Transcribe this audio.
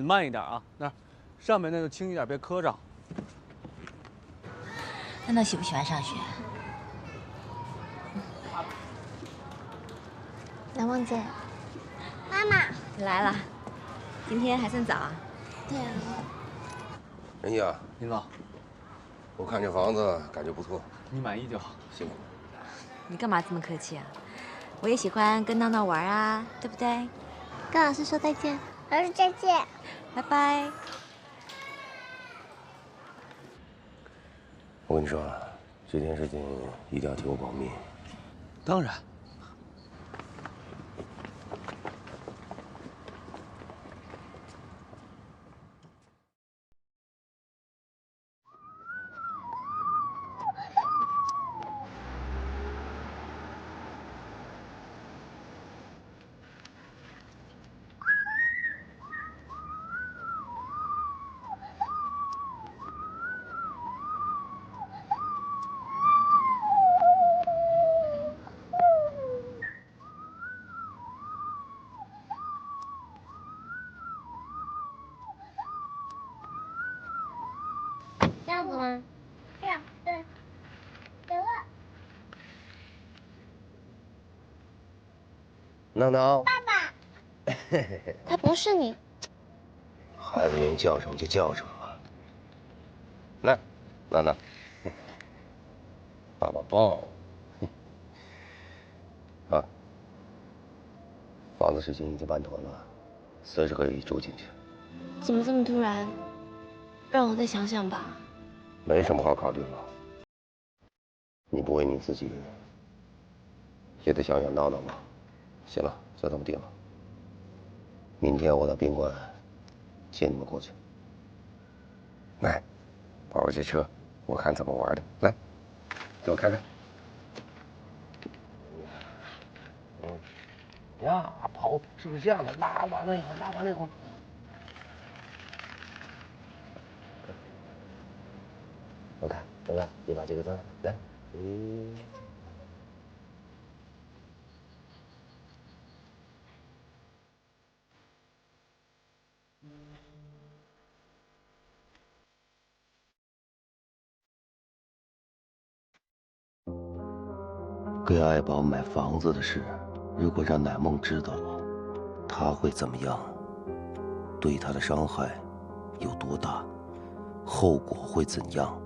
慢一点啊，那上面那个轻一点，别磕着。那喜不喜欢上学？南梦姐，妈妈，你来了，今天还算早啊。对啊。仁义啊，林总，我看这房子感觉不错，你满意就好。辛苦了。你干嘛这么客气啊？我也喜欢跟闹闹玩啊，对不对？跟老师说再见。老师再见。拜拜。我跟你说啊，这件事情一定要替我保密。当然。这样子吗？这样，对。得了。闹闹，爸爸。他不是你。孩子愿意叫什么就叫什么吧。来，闹闹，爸爸抱。啊，房子事情已经办妥了，随时可以住进去。怎么这么突然？让我再想想吧。没什么好考虑了。你不为你自己，也得想想闹闹嘛。行了，就这么定了。明天我到宾馆接你们过去。来，玩玩这车，我看怎么玩的。来，给我开开。呀，跑是不是这样的？拉完了以后，拉完了以后。我看，等等，你把这个端来。给爱宝买房子的事，如果让乃梦知道了，他会怎么样？对他的伤害有多大？后果会怎样？